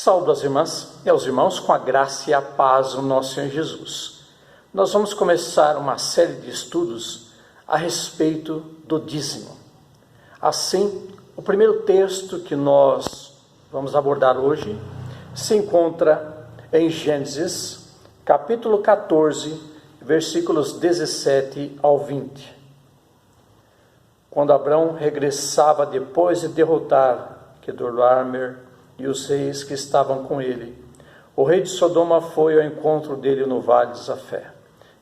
Saúdo as irmãs e aos irmãos com a graça e a paz do nosso Senhor Jesus. Nós vamos começar uma série de estudos a respeito do dízimo. Assim, o primeiro texto que nós vamos abordar hoje se encontra em Gênesis, capítulo 14, versículos 17 ao 20. Quando Abrão regressava depois de derrotar Quedorlaomer e os reis que estavam com ele, o rei de Sodoma foi ao encontro dele no vale de Zafé,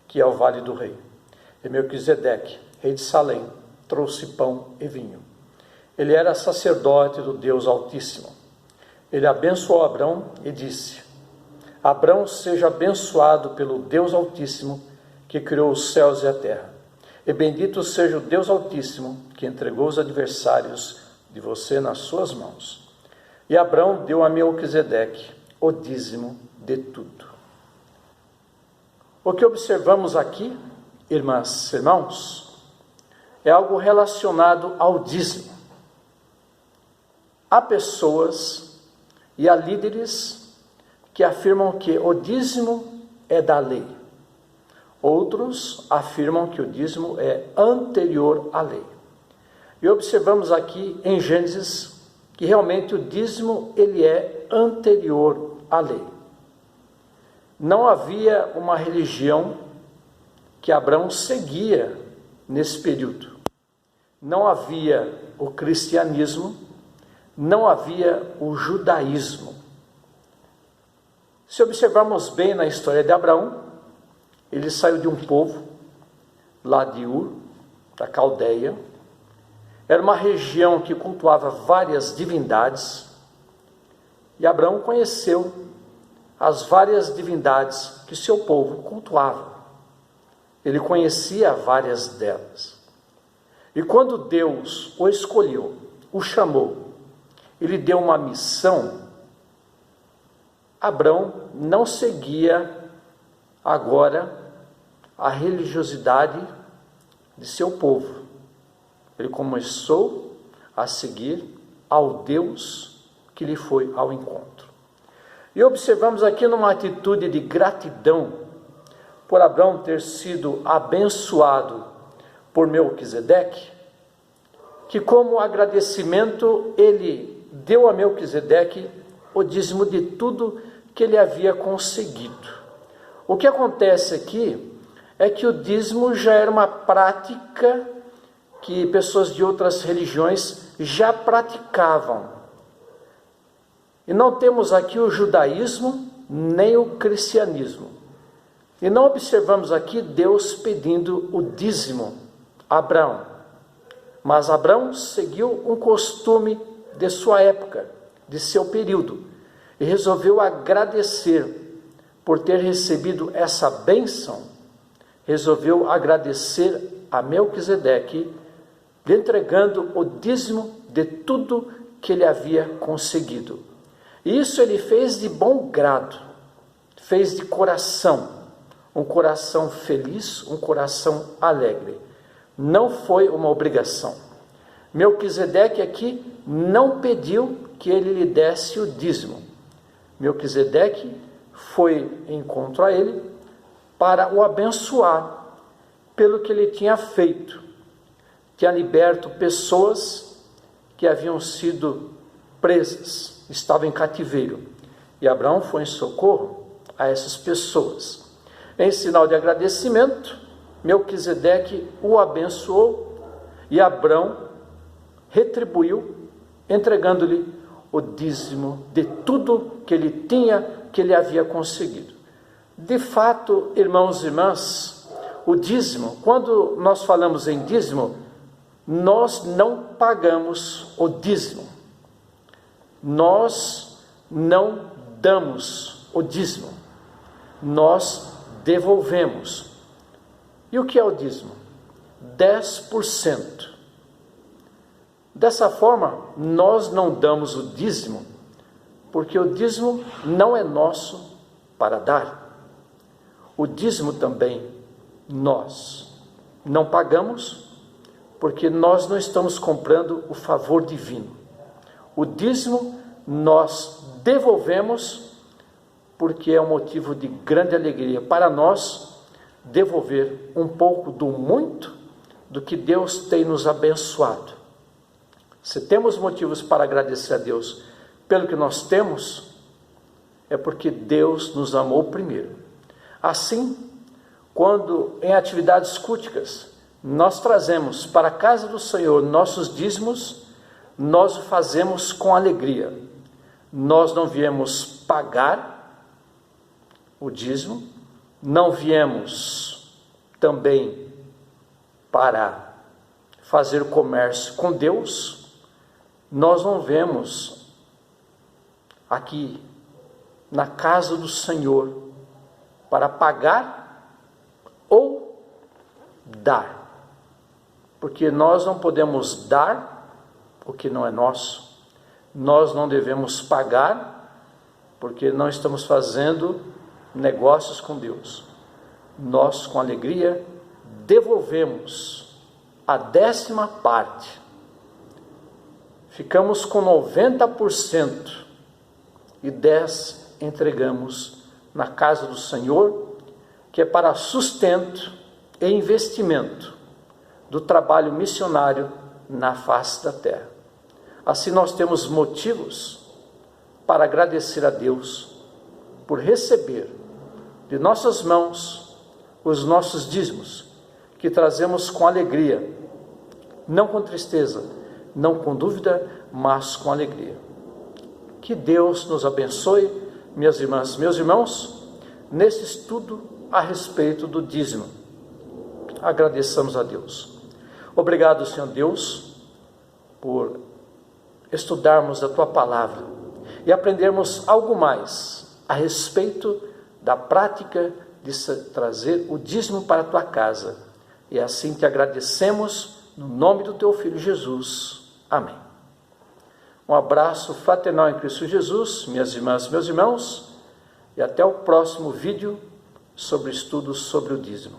que é o vale do rei. E Melquisedeque, rei de Salém, trouxe pão e vinho. Ele era sacerdote do Deus Altíssimo. Ele abençoou Abrão e disse: Abrão seja abençoado pelo Deus Altíssimo, que criou os céus e a terra. E bendito seja o Deus Altíssimo, que entregou os adversários de você nas suas mãos. E Abrão deu a Melquisedeque o dízimo de tudo. O que observamos aqui, irmãs e irmãos, é algo relacionado ao dízimo. Há pessoas e há líderes que afirmam que o dízimo é da lei. Outros afirmam que o dízimo é anterior à lei. E observamos aqui em Gênesis que realmente o dízimo ele é anterior à lei. Não havia uma religião que Abrão seguia nesse período. Não havia o cristianismo, não havia o judaísmo. Se observarmos bem na história de Abraão, ele saiu de um povo lá de Ur, da Caldeia. Era uma região que cultuava várias divindades, e Abraão conheceu as várias divindades que seu povo cultuava. Ele conhecia várias delas. E quando Deus o escolheu, o chamou, ele deu uma missão, Abraão não seguia agora a religiosidade de seu povo. Ele começou a seguir ao Deus que lhe foi ao encontro. E observamos aqui numa atitude de gratidão por Abrão ter sido abençoado por Melquisedeque, que como agradecimento ele deu a Melquisedeque o dízimo de tudo que ele havia conseguido. O que acontece aqui é que o dízimo já era uma prática que pessoas de outras religiões já praticavam. E não temos aqui o judaísmo, nem o cristianismo. E não observamos aqui Deus pedindo o dízimo a Abrão. Mas Abrão seguiu um costume de sua época, de seu período, e resolveu agradecer por ter recebido essa bênção. Resolveu agradecer a Melquisedeque, lhe entregando o dízimo de tudo que ele havia conseguido. E isso ele fez de bom grado, fez de coração, um coração feliz, um coração alegre. Não foi uma obrigação. Melquisedeque aqui não pediu que ele lhe desse o dízimo. Melquisedeque foi em encontro a ele para o abençoar pelo que ele tinha feito. Tinha liberto pessoas que haviam sido presas, estavam em cativeiro. E Abraão foi em socorro a essas pessoas. Em sinal de agradecimento, Melquisedeque o abençoou e Abraão retribuiu, entregando-lhe o dízimo de tudo que ele tinha, que ele havia conseguido. De fato, irmãos e irmãs, o dízimo, quando nós falamos em dízimo, nós não pagamos o dízimo, nós não damos o dízimo, nós devolvemos. E o que é o dízimo? 10%. Dessa forma, nós não damos o dízimo, porque o dízimo não é nosso para dar. O dízimo também nós não pagamos, porque nós não estamos comprando o favor divino. O dízimo nós devolvemos porque é um motivo de grande alegria para nós devolver um pouco do muito do que Deus tem nos abençoado. Se temos motivos para agradecer a Deus pelo que nós temos, é porque Deus nos amou primeiro. Assim, quando em atividades culticas nós trazemos para a casa do Senhor nossos dízimos, nós o fazemos com alegria. Nós não viemos pagar o dízimo, não viemos também para fazer comércio com Deus, nós não viemos aqui na casa do Senhor para pagar ou dar, porque nós não podemos dar o que não é nosso, nós não devemos pagar porque não estamos fazendo negócios com Deus. Nós, com alegria, devolvemos a 10ª parte, ficamos com 90% e 10% entregamos na casa do Senhor, que é para sustento e investimento do trabalho missionário na face da terra. Assim nós temos motivos para agradecer a Deus por receber de nossas mãos os nossos dízimos, que trazemos com alegria, não com tristeza, não com dúvida, mas com alegria. Que Deus nos abençoe, minhas irmãs, meus irmãos, nesse estudo a respeito do dízimo. Agradeçamos a Deus. Obrigado, Senhor Deus, por estudarmos a Tua Palavra e aprendermos algo mais a respeito da prática de trazer o dízimo para a Tua casa. E assim te agradecemos no nome do Teu Filho Jesus. Amém. Um abraço fraternal em Cristo Jesus, minhas irmãs, meus irmãos, e até o próximo vídeo sobre estudos sobre o dízimo.